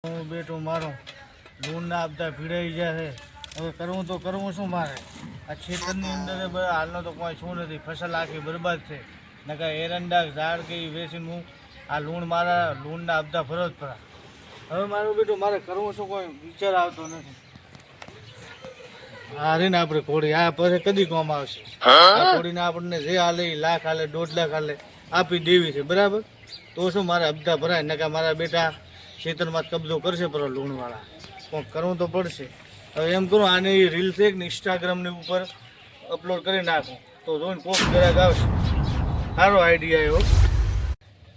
હું બેટો મારો લૂણના આપતા ભીડાઈ જાય છે. હવે કરવું તો કરવું શું મારે? આ ખેતરની અંદર હાલનો તો કોઈ શું નથી, ફસલ આખી બરબાદ છે. નકા એરંડા ઝાડ કે એ વેચીને હું આ મારા લૂણના આપતા ભરો જ પડા. હવે મારું બેટું મારે કરવું શું કોઈ વિચાર આવતો નથી. આ રે ને આપણે ઘોડી આ પછી કદી કોમ આવશે? આ ઘોડીને આપણને જે હાલે લાખ હાલે 1.5 લાખ હાલે આપી દેવી છે, બરાબર? તો શું મારે હપ્તા ભરાય? નકા મારા બેટા ખેતરમાં કબજો કરશે પર લૂણવાળા. પણ કરવું તો પડશે. હવે એમ કરું, આની રીલ્સ એક ને ઇન્સ્ટાગ્રામની ઉપર અપલોડ કરી નાખું તો જોઈને કોક ગ્રાહક આવશે. સારો આઈડિયા એવો.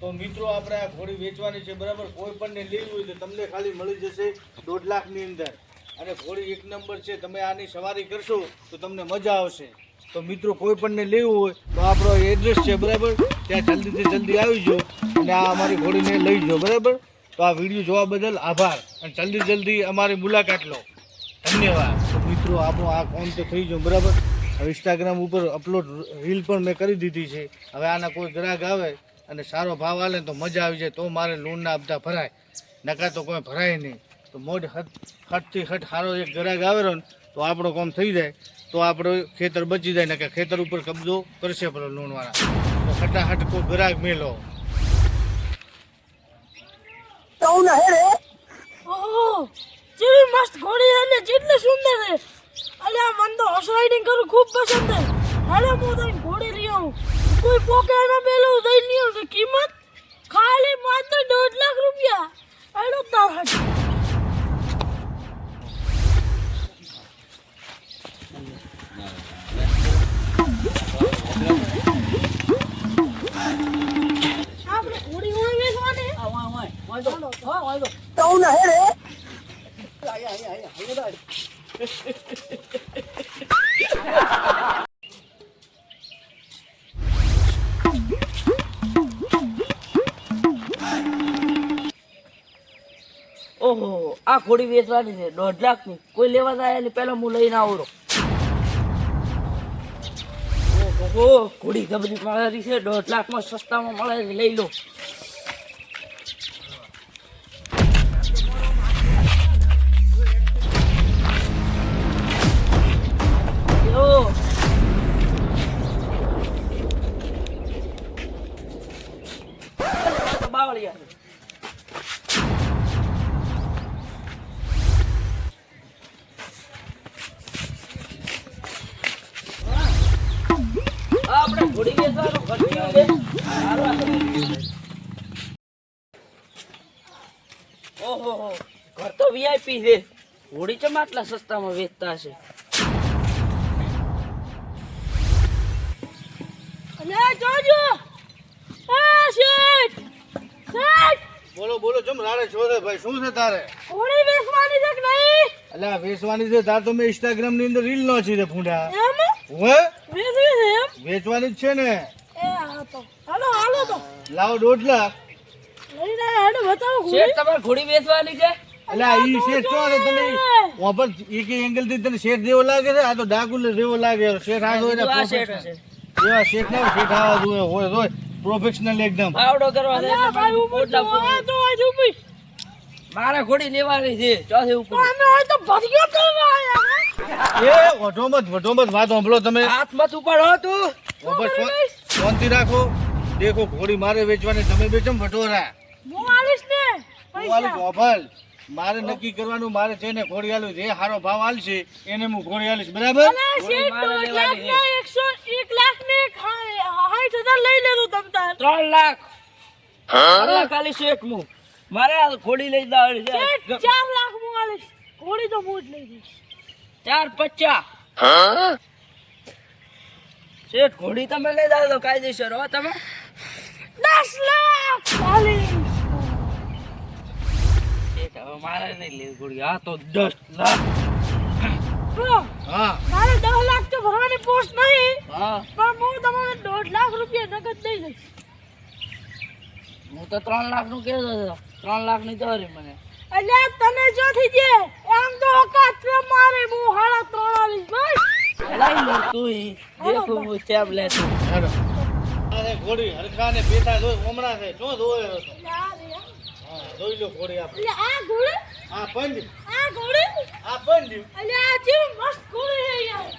તો મિત્રો આપણે આ ઘોડી વેચવાની છે, બરાબર? કોઈ પણને લેવી હોય તો તમને ખાલી મળી જશે 1.5 લાખની અંદર. અને ઘોડી એક નંબર છે. તમે આની સવારી કરશો તો તમને મજા આવશે. તો મિત્રો કોઈ પણને લેવું હોય તો આપણો એડ્રેસ છે, બરાબર? ત્યાં જલ્દીથી જલ્દી આવી જાઓ અને આ અમારી ઘોડીને લઈ જાઓ, બરાબર? તો આ વિડીયો જોવા બદલ આભાર અને જલ્દી અમારી મુલાકાત લો. ધન્યવાદ. તો મિત્રો આપણો આ કોમ તો થઈ ગયો, બરાબર? હવે ઇન્સ્ટાગ્રામ ઉપર અપલોડ રીલ પણ મેં કરી દીધી છે. હવે આના કોઈ ગ્રાહક આવે અને સારો ભાવ આલે તો મજા આવી જાય, તો મારે લૂણના હપ્તા ભરાય. નકા તો કોઈ ભરાય નહીં. તો મોઢ હટથી હટ સારો એક ગ્રાહક આવેલો ને તો આપણો કામ થઈ જાય, તો આપણો ખેતર બચી જાય. નકા ખેતર ઉપર કબજો કરશે પેલો લૂણવાળા. તો હટાહટ કોઈ ગ્રાહક મેલો. જેવી મસ્ત ઘોડી અને જેટલી સુંદર છે. અરે આ મન તો હોર્સ રાઇડિંગ કરું ખૂબ પસંદ છે. અરે હું તો ઘોડી લઈ આવું. કોઈ પોકે ના પેલું દઈ નહીં તો કિંમત ખાલી માત્ર 1.5 લાખ રૂપિયા. એનો તો આપણે ઘોડી હોય વેચવાની. ઓહો, આ ઘોડી વેચવાની છે 1.5 લાખની. કોઈ લેવા જાય એટલે પેલા હું લઈને આવડો. ઓહો, ઘોડી ગબરી મળેલી છે 1.5 લાખમાં સસ્તામાં મળે, લઈ લો. બાવળિયા આપણે ઘોડી વેચવાનું ઘટ્યું છે. ઓહો, ઘર તો વીઆઈપી છે. ઘોડી ચમ આટલા સસ્તામાં વેચતા હશે? અલે જોજો. આ શેઠ બોલો બોલો, ચમ રાડે છો રે ભાઈ? શું છે તારે? ઘોડી વેચવાની છે કે નહીં? અલ્યા વેચવાની છે તાર તો મેં ઇન્સ્ટાગ્રામ ની અંદર રીલ નોચી છે ફૂંડા. એમ ઓએ વેચવી છે એમ? વેચવાની જ છે ને. એ આ તો હાલો તો લાવો 1.5 લાખ. લઈને હેડો બતાવો શેઠ, તમારે ઘોડી વેચવાની છે? અલ્યા ઈ શેઠ છો ને તમે ઓપર એક એંગલ થી તને શેઠ જેવો લાગે છે? આ તો ડાકુલ જેવો લાગે. શેઠ આ હોય ને આ શેઠ હશે. એવા શેઠ ના શેઠ આવા જોઈએ હોય પ્રોફેશનલ એકદમ. આવડો કરવા દે. અલ્યા ભાઈ ઉપર તો આ તો આજ ઉભી. મારે ઘોડી લેવાની છે. ચોથી ઉપર અમે આ તો ભરિયો કરવા આયા. એ વઢોમત વાત સાંભળો તમે. હાથ મત ઉપાડો તું. ઓપર શાંતિ રાખો. દેખો ઘોડી મારે વેચવાની, તમે બેચમ ભટોરા. હું આલીશ ને વાલી પૈસા. ગોપાલ, મારે નક્કી કરવાનું. મારે છે ને ઘોડી આલું, જે સારો ભાવ આલશે એને હું ઘોડી આલીશ, બરાબર? અલે શેઠ મારે 1 લેવાની લાખ ને 101 લાખ ને 60,000 લઈ લેતું તમ તાર. 3 લાખ. અરે ખાલી શેઠ હું મારે આ ઘોડી લઈ દાવડી છે. શેઠ 4 લાખ હું આલીશ. ઘોડી તો હું જ લઈ જઈશ. 4.50. શેઠ, ઘોડી તમે લઈ જાવ તો કાયદેસર હો. તમે 10 લાખ આલીશ. શેઠ, હવે મારે નહીં લેવી ઘોડી. આ તો 10 લાખ. હા મારે 10 લાખ તો ભરવાની પોસ્ટ નહીં, હા, પણ હું તમને 1.5 લાખ રૂપિયા નગદ દઈ દઈશ. હું તો 3 લાખ નું કહેતો હતો. 3 લાખ ની તો હરી મને. અલ્યા તને જો થઈ જે એમ તો ઓકાત છે મારે. હું 3.5 આલીશ ભાઈ. લઈ લો તું ઈ. દેખો હું ચેપ લેતો. હેલો. અરે ઘોડી હરખા ને પેટા જોઈ ઓમણા છે. શું જોવે? યાર યાર. હા જોઈ લો ઘોડી આપણે. એટલે આ ઘોડી આ પંજ, આ ઘોડી આ પંજ. એટલે આ જેવી મસ્ત ઘોડી છે યાર.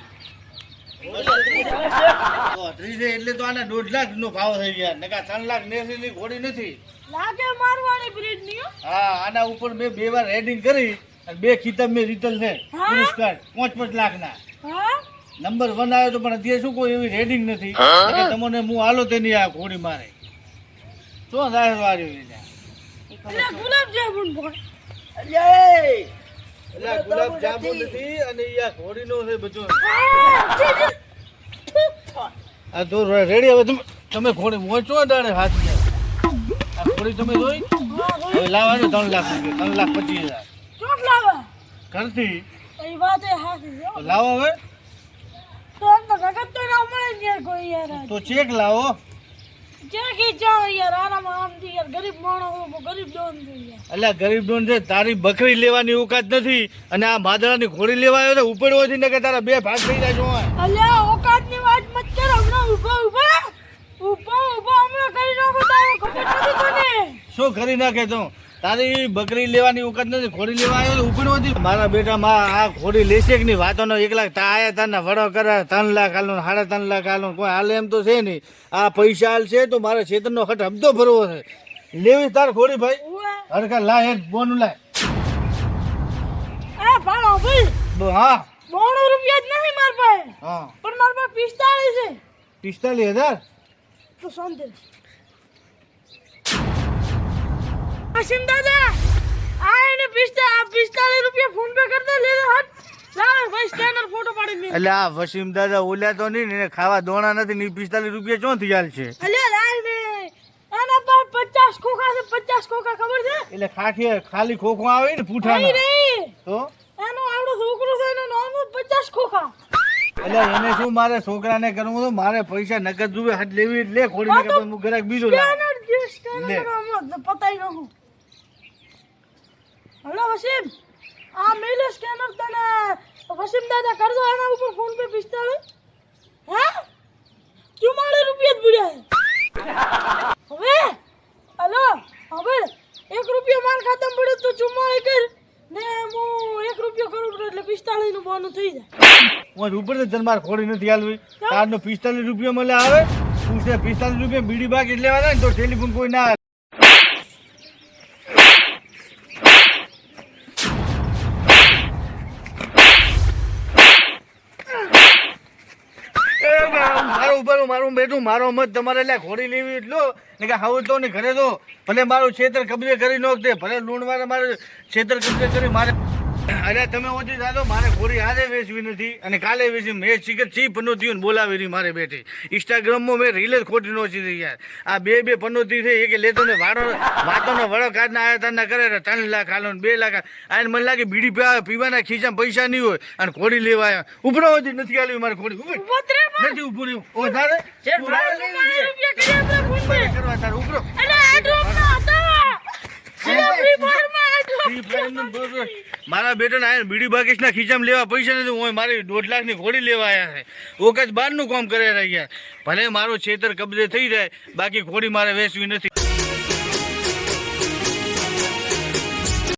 તો 30 એટલે તો આના 1.5 લાખ નો ભાવ થઈ ગયા. નકા 3 લાખ 89 ની ઘોડી નથી. લાગે મારવાડી બ્રીડ ની હો. હા આના ઉપર મેં 2 વાર રેડિંગ કરી અને 2 ખિતાબ મેં જીતેલ છે હા? પુરસ્કાર 5-5 લાખના. હા નંબર 1 આવ્યો તો પણ અત્યારે શું કોઈ એવી રેડિંગ નથી એટલે તમને હું હાલો તેની આ ઘોડી મારે શું થાય વાળી એટલે ગુલાબ જામુન બોલ. એટલે ગુલાબ જાંબુ નથી અને ઈ આ ઘોડીનો છે બધું. આ તો રેડી હવે તમે ઘોડી મોચો દાડે હાથ આ ઘોડી તમે જોઈ હવે લાવવાનો 3 લાખ રૂપિયા 3,25,000 ચોટ લાવે કરતી એ વાત એ હાથી છે હો. તો લાવો હવે તો આમ તો નગદ તો ના મળે ને યાર કોઈ યાર. તો ચેક લાવો. ક્યાં કી જાવ યાર આરામ આરામથી યાર ગરીબ માણસ હો, ગરીબ ડોન છે યાર. એટલે ગરીબ ડોન છે તારી બકરી લેવાની ઓકાત નથી અને આ માદરાની ઘોડી લેવા આવ્યો તો ઉપડવો છે ને કે તારા 2 ભાગ થઈ જાય છો. અલ્યા ઓકાતની વાત મત કર હમણાં ઊભા હમણાં કરી નાખો તારો ખબર નથી તને. શું કરી નાખે તો તારી બકરી લેવાની ઓકાત નથી ઘોડી લેવા આવ્યો તો ઉપડવો છે. મારા બેટા માં આ ઘોડી લેશે કે નહીં વાતોનો 1 લાખ તા આયા તારના વડો કરે 3 લાખ હાલો 3.5 લાખ હાલો કોઈ હાલે એમ તો છે નહીં. આ પૈસા હાલ છે તો મારા ક્ષેત્રનો હટ હપ્તો ભરવો છે. લેવી તાર ઘોડી ભાઈ ઉવે હરખા લાય હેડ બોનું લાય. એ ભાડો ભાઈ હા 92 રૂપિયા જ નથી માર પાસે હા પણ માર પાસે 45 છે 45,000 તો સંદેશ અસીમ દાદા આ એને 45 રૂપિયા ફોન પે કરતા લે હટ લાવ ભાઈ સ્કેનર ફોટો પાડી દે. એટલે આ વસીમ દાદા ઓલ્યા તો નહીં ને એને ખાવા દોણા નથી ને 45 રૂપિયા ચોથી હાલ છે. અલ્યા લાવ ને એના પાસે 50 ખોખા છે 50 ખોખા ખબર છે એટલે ખાલી ખોખો આવે ને નહીં પૂઠાના નહીં તો એનો આવડો છોકરો છે એનો નામ 50 ખોખા. એટલે એને શું મારે છોકરાને કરવું તો મારે પૈસા નગદ જુએ હાથ લેવી એટલે ખોડી નાખે પણ હું ગ્રાહક બીજો લાવું. સ્કેનર લે. નો પતાઈ નહું. હલો વસીમ આ મેલે સ્કેનર તને વસીમ દાદા કર દો એના ઉપર ફોન પે 45 હે 44 રૂપિયા જ બુડ્યા હવે હલો હવે 1 રૂપિયો માર ખાતામાં પડ્યો તો 44 કર ને હું 1 રૂપિયો કરું એટલે 45 નું બોનું થઈ જાય. હું ઉપર તો જન માર ખોડી નથી હાલવી તારનો 45 રૂપિયા મળે આવે તું છે 45 રૂપિયા બીડી બાકી લેવાના ને તો ટેલિફોન કોઈ ના મારું બેઠું મારો મત તમારે એટલે ઘોડી લેવી એટલો ને કે હવે તો ને ઘરે તો ભલે મારું ક્ષેત્ર કબજે કરી નોખતે ભલે લૂણવાળા મારું ક્ષેત્ર કબજે કરી મારે અરે તમે ઓછી દાદો મારે ઘોડી આજે વેચવી નથી અને કાલે વેચી મેં શીખર ચી પનોતીઓ બોલાવી રહી મારે બેઠી ઇન્સ્ટાગ્રામમાં મેં રીલ જ ખોટી નોચી હતી યાર. આ બે પનોતી થઈ કે લેતો ને વાતોનો વડો કાઢના આવ્યા તારના કરે 3 લાખ હાલો 2 લાખ આ મને લાગે બીડી પીવાના ખીચામાં પૈસા નહીં હોય અને ઘોડી લેવા આવ્યા ઉપડો હોતી નથી હાલવી મારે ઘોડી નથી ઉપડ્યું ઓ તારે રૂપિયા કરી આપણે ફોન પે કરવા તારે ઉપડો એટલે એડ્રોપ ના હતા ફ્રી ફાયર માં મારા બેટાને આયા બીડી બાકીસના ખીચામાં લેવા પૈસા નથી હું મારી 1.5 લાખની ઘોડી લેવા આવ્યા છે ઓકાત બહારનું કામ કરે રહ્યા ભલે મારું ક્ષેત્ર કબજે થઈ જાય બાકી ઘોડી મારે વેચવી નથી.